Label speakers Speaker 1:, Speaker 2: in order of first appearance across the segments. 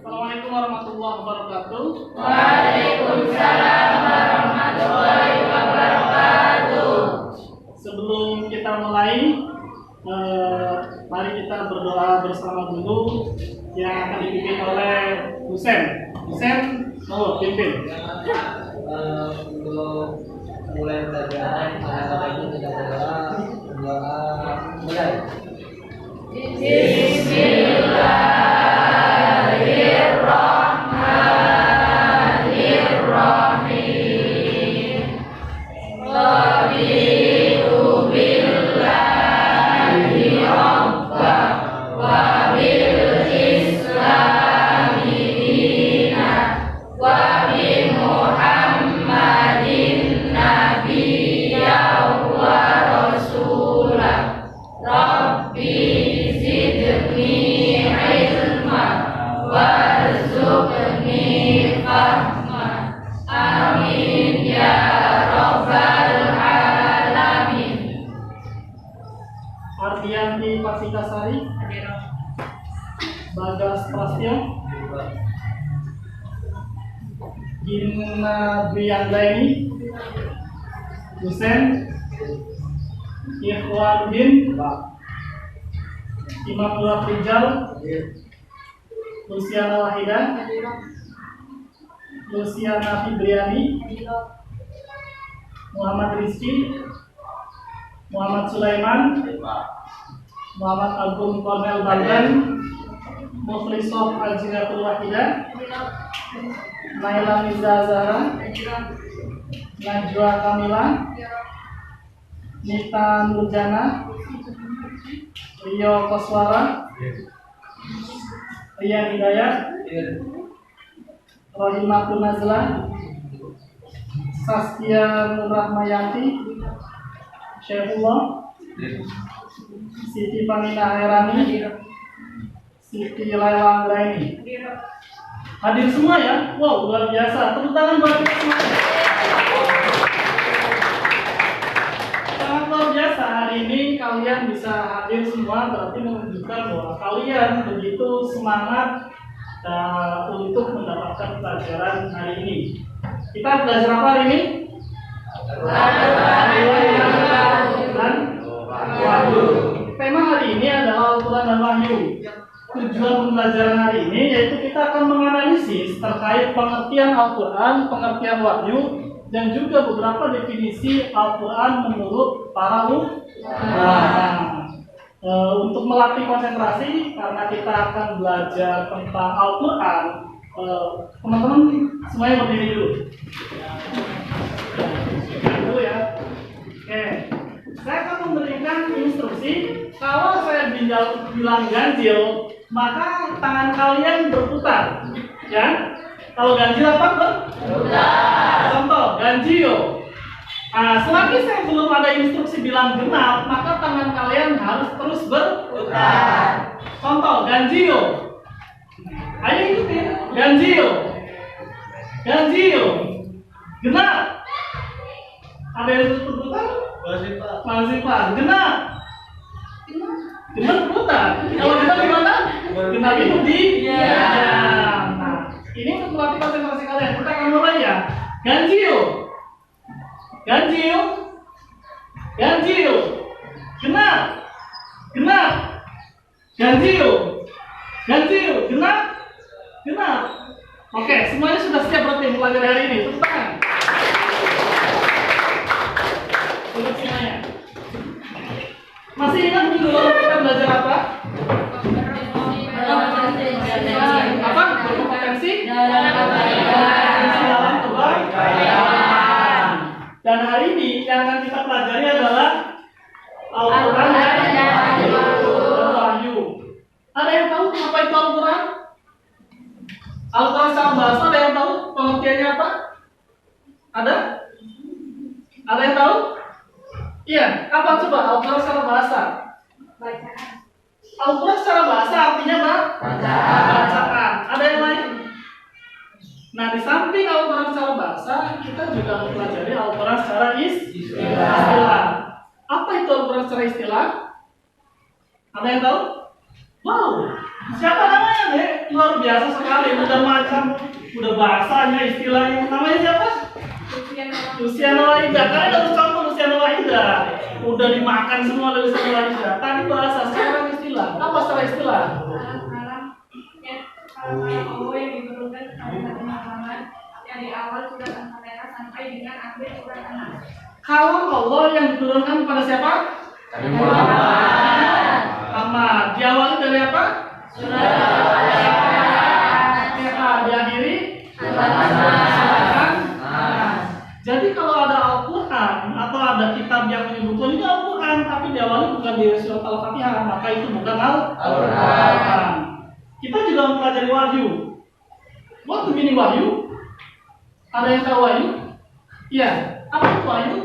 Speaker 1: Assalamualaikum warahmatullahi wabarakatuh.
Speaker 2: Waalaikumsalam warahmatullahi wabarakatuh.
Speaker 1: Sebelum kita mulai, mari kita berdoa bersama dulu yang akan dipimpin oleh Husen. Husen, mau pimpin.
Speaker 3: Untuk mulai pelajaran, kita berdoa mulai.
Speaker 2: Bismillahirrahmanirrahim. Raditu billahi rabbah wa bil islami dinan wa bi Muhammadin nabiyyan wa rasulah. Rabbi zidni ilma warzuqni fahma. Amin ya rabbal alamin.
Speaker 1: Ardianti Pasikasari, Bagas Prastyo, Gina Briandaini, Husen, Ikhwanuddin, Imamullah Rijal, Luciana Wahida, Luciana Fibriani, Muhammad Rizki, Muhammad Sulaiman, Muhammad Agung Kornel Baldan, Mukhlisof Al-Jinatul Wahida, Naila Miza Zahra, Najwa Kamila, Nita Nurjana, Rio Koswara, Ria Hidayat, Rohimatul Nazla, Saskia Nurrahmayanti, Syaifullah, Siti Pamina Hairani, Siti Laila Anggraini. Hadir semua ya? Wow, luar biasa. Tepuk tangan buat kita semua. Sangat luar biasa. Hari ini kalian bisa hadir semua, berarti menunjukkan bahwa kalian begitu semangat untuk mendapatkan pelajaran hari ini. Kita belajar apa hari ini? Dan Wahyu. Tema hari ini adalah Al-Quran dan Wahyu. Tujuan pembelajaran hari ini yaitu kita akan menganalisis terkait pengertian Al-Quran, pengertian Wahyu, dan juga beberapa definisi Al-Quran menurut para ulama. Untuk melatih konsentrasi, karena kita akan belajar tentang Al-Quran, teman-teman semuanya berdiri dulu. Dulu ya. Oke. Saya akan memberikan instruksi. Kalau saya bilang ganjil, maka tangan kalian berputar. Ya. Kalau ganjil apa? Berputar. Contoh, ganjil. Selagi saya belum ada instruksi bilang genap, maka tangan kalian harus terus berputar. Contoh, ganjil. Ayo ikutin. Ganjil. Ganjil. Genap. Ada yang terus berputar? Masih Pak. Genap. Genap berputar. Kalau genap gimana? Genap itu diam. Nah, ini untuk melatih konsentrasi kalian. Kita akan mulai ya. Ganjil. Ganjil. Ganjil. Genap. Genap. Ganjil. Ganjil. Genap. Genap. Oke, semuanya sudah siap berarti mempelajari hari ini. Tepuk tangan. Duduk semuanya. Masih ingat minggu lalu kita belajar apa? Apa? Berkompetensi dalam kebaikan. Dan hari ini yang akan kita pelajari adalah Al-Quran dan Wahyu. Ada yang tahu apa itu Al-Quran? Al-Quran secara bahasa ada yang tahu pengertiannya apa? Ada? Ada yang tahu? Iya, apa coba Al-Quran secara bahasa? Bacaan. Al-Quran secara bahasa artinya apa? Bacaan. Ada yang lain? Nah, di samping Al-Quran secara bahasa, kita juga mempelajari Al-Quran secara istilah. Apa itu Al-Quran secara istilah? Ada yang tahu? Wow, siapa namanya, Dek? luar biasa sekali. Udah bahasanya, istilahnya. Namanya siapa? Luciano Waida. Kalian harus contoh Luciano Waida. Udah dimakan semua oleh Luciano Waida. Tadi bahasa, sekarang istilah. Apa secara istilah?
Speaker 2: Kalau Allah yang diturunkan kepada Nabi Muhammad dari awal surat Al-Fatihah sampai dengan akhir surat An-Nas.
Speaker 1: Kalau Allah yang diturunkan kepada siapa?
Speaker 3: Nabi Muhammad.
Speaker 1: Muhammad. Diawali dari apa?
Speaker 2: Surat Al-Fatihah.
Speaker 1: Diakhiri?
Speaker 2: Surat An-Nas.
Speaker 1: Jadi kalau ada Al-Quran atau ada kitab yang menyebutkan ini Al-Quran tapi diawali bukan di surat Al-Fatihah, maka itu bukan Al-Quran. Kita juga mempelajari wahyu. What the meaning wahyu? Ada yang tahu wahyu? Iya. Apa itu wahyu?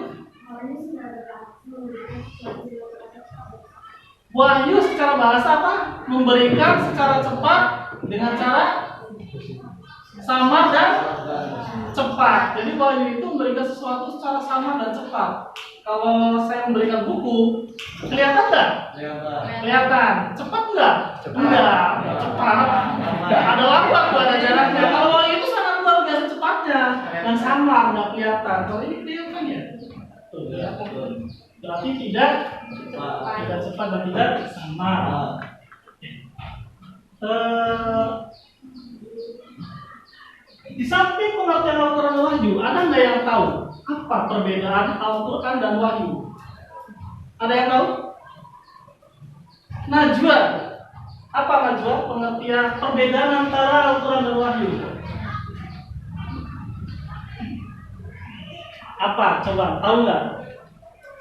Speaker 1: Wahyu secara bahasa apa? Memberikan secara cepat dengan cara samar dan cepat. Jadi wahyu itu memberikan sesuatu secara samar dan cepat. Kalau saya memberikan buku, kelihatan nggak? Kelihatan. Cepat nggak? Enggak. Cepat. Ada lambat tuh, ada jaraknya. Kalau wahyu itu sangat luar biasa cepatnya dan samar, nggak kelihatan. Kalau ini kelihatan ya? Tuh, kelihatan. Berarti tidak cepat dan tidak samar. Di samping pengertian Al-Quran dan Wahyu, ada nggak yang tahu apa perbedaan Al-Quran dan Wahyu? Ada yang tahu? Najwa. Apa najwa? Pengertian perbedaan antara Al-Quran dan Wahyu. Apa? Coba, tahu nggak?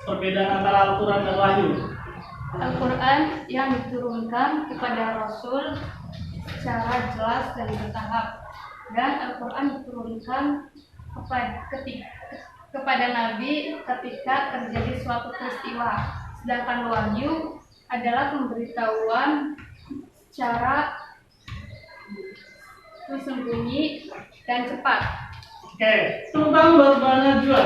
Speaker 1: Perbedaan antara Al-Quran dan Wahyu.
Speaker 2: Al-Quran yang diturunkan kepada Rasul secara jelas dan bertahap, dan Al-Quran diturunkan kepada Nabi ketika terjadi suatu peristiwa. Sedangkan Wahyu adalah pemberitahuan secara tersembunyi dan cepat.
Speaker 1: Oke, tentang buat Najwa.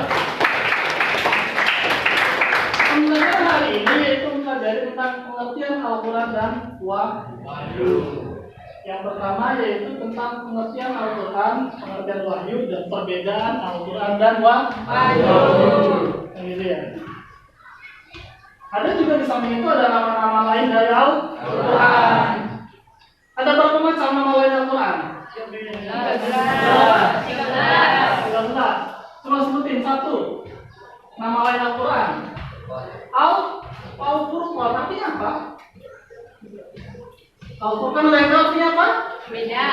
Speaker 1: Pembelajaran hari ini yaitu mempelajari tentang pengertian Al-Quran dan Wahyu. Yang pertama yaitu tentang pengertian Al-Quran, pengertian Wahyu, dan perbedaan Al-Quran dan Wahyu. Gitu ya. Ada juga di samping itu ada nama-nama lain dari Al-Quran. Ada berapa macam nama lain Al-Quran? 13. Coba sebutin satu nama lain Al-Quran. Al-Furqan artinya apa? Al-Furqan lain artinya apa?
Speaker 2: Beda.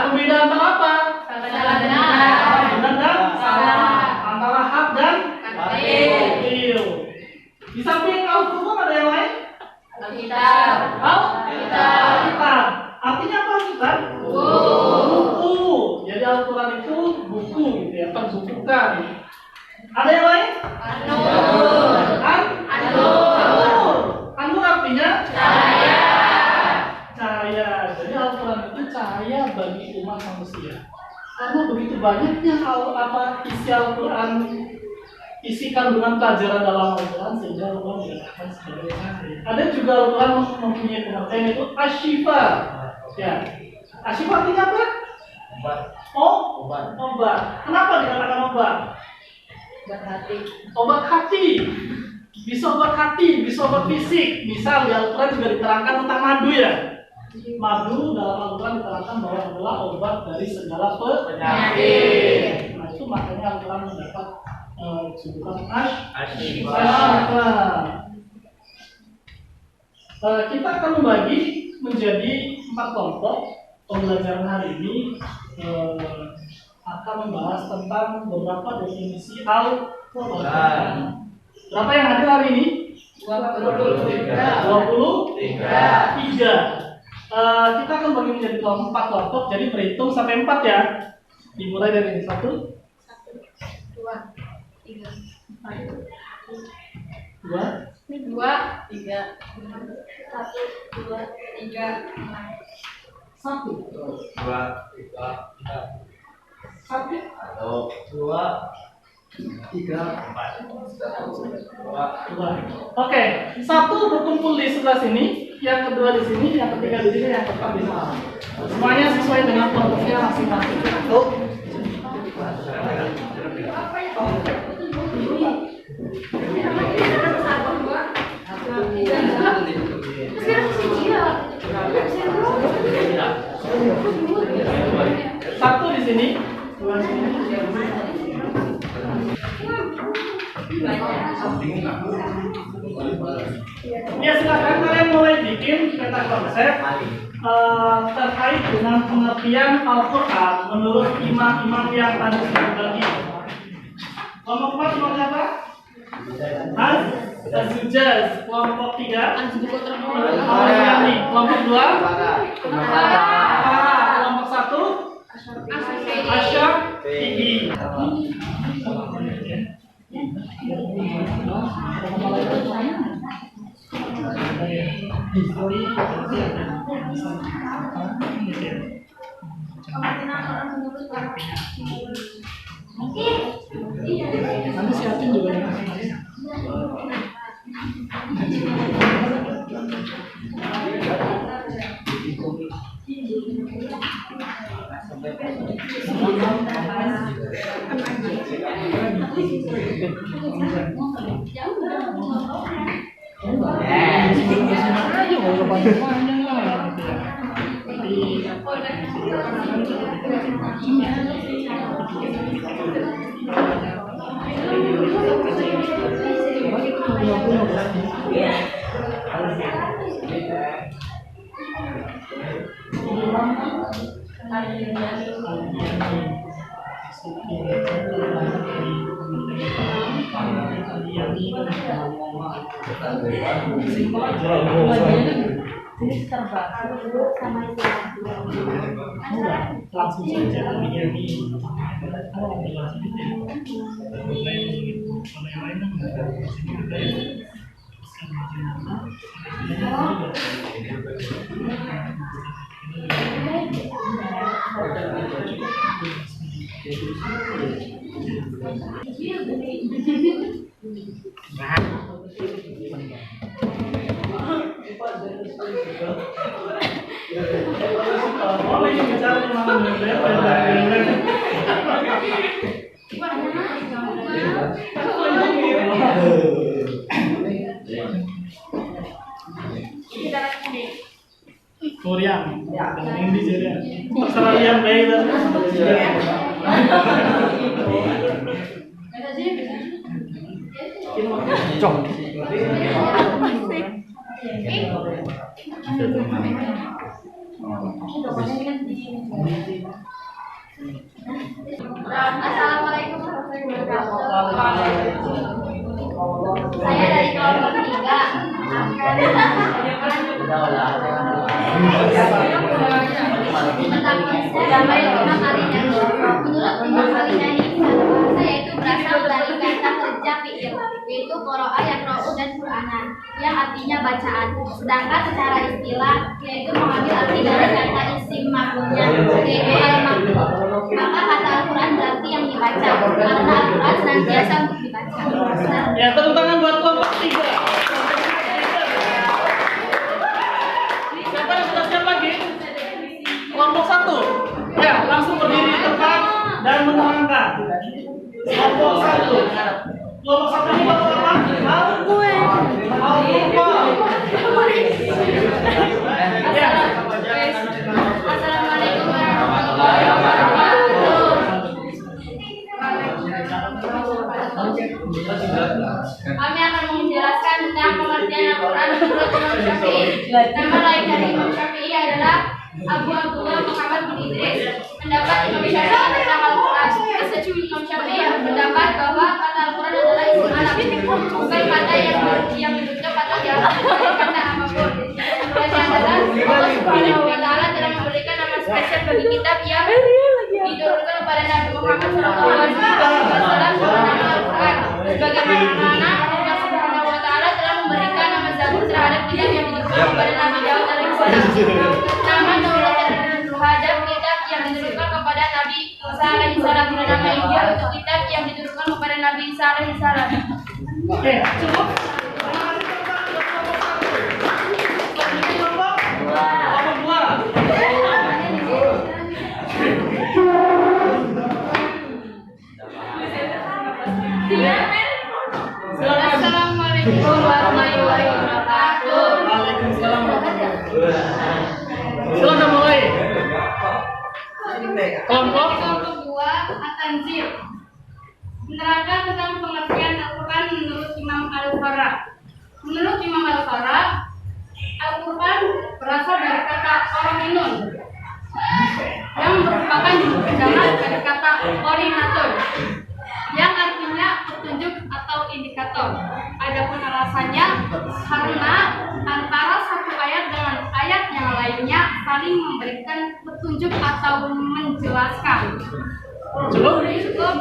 Speaker 1: Pembeda antara apa?
Speaker 2: Salah benar.
Speaker 1: Benar dan salah. Antara hak dan batil. Di samping Al-Furqan ada yang lain?
Speaker 2: Alkitab.
Speaker 1: Alkitab. Artinya apa Alkitab? Buku. Jadi Al-Quran itu buku gitu ya, terbukukan. Ada yang lain?
Speaker 2: An-Nur.
Speaker 1: An-Nur artinya
Speaker 2: Cahaya.
Speaker 1: Jadi Al-Quran itu cahaya bagi umat manusia. Karena begitu banyaknya isi Al-Quran, isi kandungan pelajaran dalam Al-Quran sehingga Al-Quran dikatakan sebagai cahaya. Ada juga Al-Quran mempunyai pengertian itu asyifa. Ya, asyifa artinya apa? Obat. Kenapa dikatakan obat? Obat hati. Bisa obat hati, bisa obat fisik. Misal di Al-Quran juga diterangkan tentang madu ya. Madu dalam Al-Quran diterangkan bahwa adalah obat dari segala penyakit. Nah itu makanya Al-Quran mendapat julukan asyifa. Kita akan membagi menjadi 4 kelompok. Pembelajaran hari ini akan membahas tentang beberapa definisi Al-Quran. Berapa yang hadir hari ini? 23. Kita akan bagi menjadi 4 kelompok. Jadi berhitung sampai 4 ya. Dimulai dari ini 1, 2, 3, 4, 2, 3, 1, 2, 3, 1, 2. Oke, 1 berkumpul di sebelah sini, yang kedua di sini, yang ketiga di sini, yang keempat di sana. Semuanya sesuai dengan kelompoknya masing-masing. Satu di sini, dua di sini. Ya silakan kalian mulai bikin peta konsep terkait dengan pengertian Al-Quran menurut imam-imam yang tadi sudah bagi. Kelompok 4 kelompok siapa? Az-Zujaz. Kelompok 3 Al-Yami. Kelompok 2 kelompok 1 Asy-Syafi'i. Nanti siapin juga ya. Langsung saja Korean, yang di sini, Australian baik dan
Speaker 4: Assalamualaikum warahmatullahi wabarakatuh. Saya dari kelompok 3 tentang konsep damai lima kalinya. Menurut lima kalinya ini yaitu berasal dari kata kerja fi'il, yaitu qoro'a, yaqra'u dan qur'anan, yang artinya bacaan. Sedangkan secara istilah yaitu mengambil arti dari kata isim maf'ulnya, yaitu al-maf'ul. Maka kata Al-Quran berarti yang dibaca, karena Al-Quran senantiasa untuk dibaca.
Speaker 1: ya, tepuk tangan buat kelompok 3. Siapa yang sudah siap lagi? Kelompok 1. Ya, langsung berdiri di tempat dan menerangkan. Kelompok 1. Kelompok 1 ini kelompok apa? Ya.
Speaker 4: Assalamualaikum warahmatullahi wabarakatuh. Kami akan menjelaskan tentang pengertian Al-Quran menurut Imam Syafi'i. Nama lain dari Imam Syafi'i adalah Abu Abdullah Muhammad bin Idris. Pendapat Imam Syafi'i tentang Al-Quran. Imam Syafi'i berpendapat bahwa kata Al-Quran adalah isim alam, bukan kata yang dibentuk atau diambil dari kata apapun. Contohnya adalah Allah Subhanahu wa Ta'ala telah memberikan nama spesial bagi kitab yang diturunkan kepada Nabi Muhammad SAW dengan nama Al-Quran. Sebagaimana Allah Subhanahu wa Ta'ala telah memberikan nama Zabur terhadap kitab yang diturunkan kepada Nabi Daud alaihissalam. Nama Taurat terhadap kitab yang diturunkan kepada Nabi Musa alaihissalam, dan nama Injil untuk kitab yang diturunkan kepada Nabi Isa alaihissalam.
Speaker 1: Oke, cukup. Kelompok
Speaker 4: Kelompok 2 At-Tanzil menerangkan tentang pengertian Al-Quran menurut Imam Al-Farra. Menurut Imam Al-Farra, Al-Quran berasal dari kata Qari'un yang merupakan jamak dari kata Qarinatun yang artinya petunjuk atau indikator. Adapun alasannya karena antara satu ayat dengan ayat yang lainnya saling memberikan petunjuk atau menjelaskan.
Speaker 1: cukup.
Speaker 4: Cukup.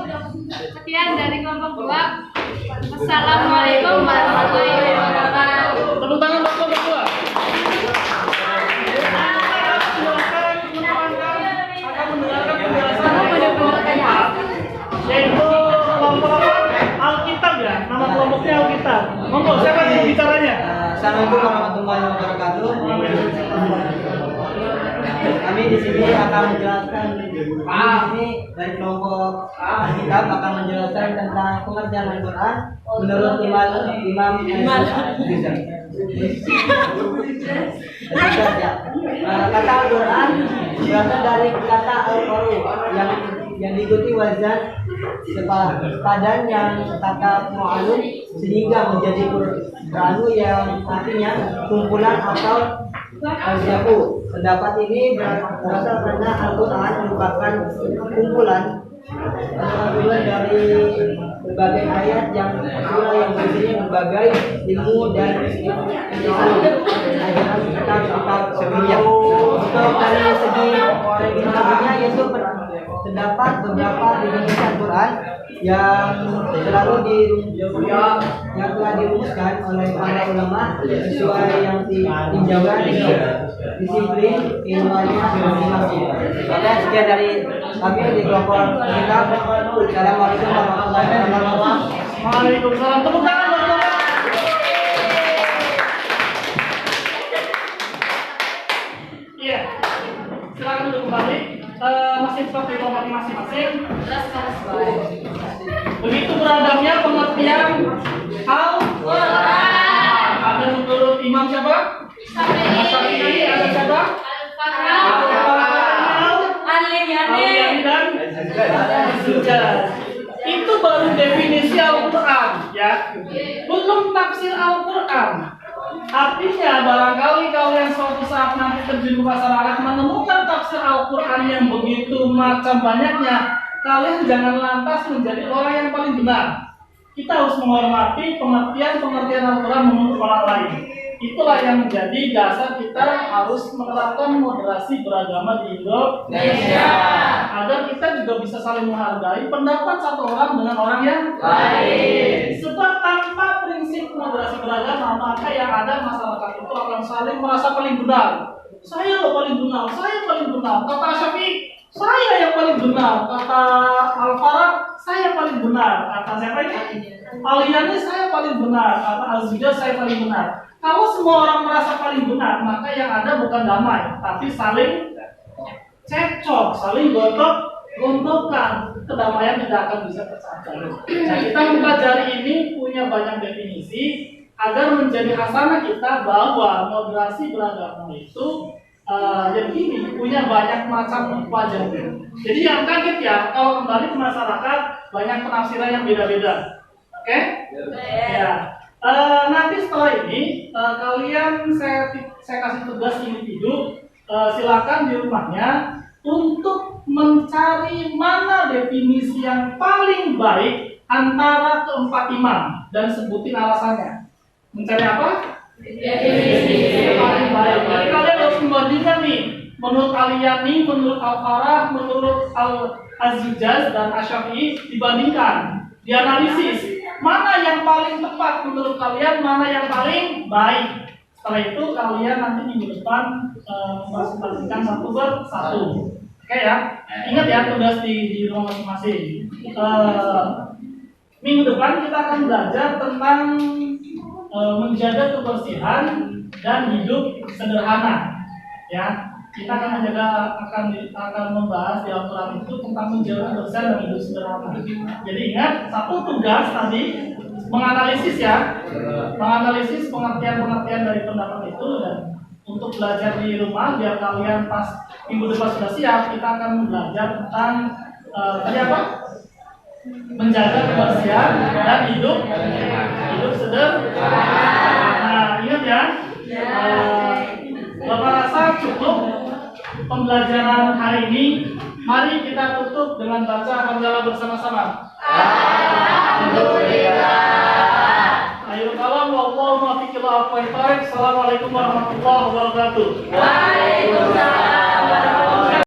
Speaker 4: Sekian dari kelompok 2. Assalamualaikum warahmatullahi wabarakatuh.
Speaker 1: Tepuk tangan buat kelompok 2. Yaitu kelompok Alkitab ya, nama kelompoknya Alkitab. Monggo, siapa yang bicaranya?
Speaker 5: Assalamualaikum warahmatullahi wabarakatuh. Kami di sini akan menjelaskan ini dari kelompok Alkitab akan menjelaskan tentang pengertian Al-Quran menurut Imam kata Al-Quran berasal dari kata Al-Qaru yang diikuti wazan sepadan yang kata mu'alun sehingga menjadi Qur'anu yang artinya kumpulan atau al-jabu. Pendapat ini berasal karena Al-Quran merupakan kumpulan dari berbagai ayat yang surah yang berisinya berbagai ilmu dan ajaran kitab sebelumnya. Untuk dari segi definisinya yaitu terdapat beberapa definisi Al-Quran yang telah dirumuskan oleh para ulama sesuai yang ditinjaukan disiplin ilmuannya masing-masing. Oke, sekian dari kami di kelompok kita. Assalamualaikum warahmatullahi wabarakatuh.
Speaker 1: Waalaikumsalam. Tepuk tangan buat kelompok. Iya. Silakan duduk kembali. Masih seperti kelompok masing-masing. Begitu beragamnya pengertian Al-Quran. Ada menurut Imam siapa? Syafi'i. Ada siapa? Al-Yani dan Al-Zujaj. Itu baru definisi Al-Quran, ya. Belum tafsir Al-Quran. Artinya barangkali kalian suatu saat nanti terjun ke masyarakat menemukan tafsir Al-Quran yang begitu macam banyaknya, kalian jangan lantas menjadi orang yang paling benar. Kita harus menghormati pengertian Al-Quran menurut orang lain. Itulah yang menjadi dasar kita harus menerapkan moderasi beragama di Indonesia, agar kita juga bisa saling menghargai pendapat satu orang dengan orang yang lain. Sebab tanpa prinsip moderasi beragama, maka yang ada masyarakat itu akan saling merasa paling benar. Saya loh paling benar, saya paling benar. Kata Syafi'i, saya yang paling benar. Kata Al-Farra, saya paling benar. Kata siapa ini? Al-Yani, saya paling benar. Kata Al-Zujaj, saya paling benar. Kalau semua orang merasa paling benar, maka yang ada bukan damai, tapi saling cekcok, saling gontok-gontokan. Kedamaian tidak akan bisa tercapai. Nah, kita mempelajari ini punya banyak definisi agar menjadi hasanah kita bahwa moderasi beragama itu yang ini punya banyak macam pelajaran. Jadi yang kaget ya, kalau kembali ke masyarakat banyak penafsiran yang beda-beda. Oke? Ya. Nanti setelah ini kalian saya kasih tugas individu, silakan di rumahnya untuk mencari mana definisi yang paling baik antara keempat imam dan sebutin alasannya. Mencari apa? Definisi yang paling baik. Jadi kalian harus membandingkan nih, menurut Al-Yani, menurut Al-Farra, menurut Al-Zujaj dan Asy-Syafi'i, dibandingkan, dianalisis. Mana yang paling tepat menurut kalian, mana yang paling baik. Setelah itu kalian nanti minggu depan mempresentasikan satu persatu. Oke ya, ingat ya tugas di rumah masing-masing. Minggu depan kita akan belajar tentang menjaga kebersihan dan hidup sederhana. Ya, kita akan membahas di Al-Quran itu tentang menjaga kebersihan dan hidup sederhana. Jadi ingat, satu tugas tadi menganalisis ya, menganalisis pengertian dari pendapat itu, dan untuk belajar di rumah biar kalian pas minggu depan sudah siap. Kita akan belajar tentang tadi apa? Menjaga kebersihan dan hidup sederhana. Nah, ingat ya. Bapak rasa cukup pembelajaran hari ini. Mari kita tutup dengan baca hamdalah bersama-sama. Ayo kalam wallahu muwaffiq ila aqwamit thoriq. Assalamualaikum warahmatullahi wabarakatuh.
Speaker 4: Waalaikumsalam.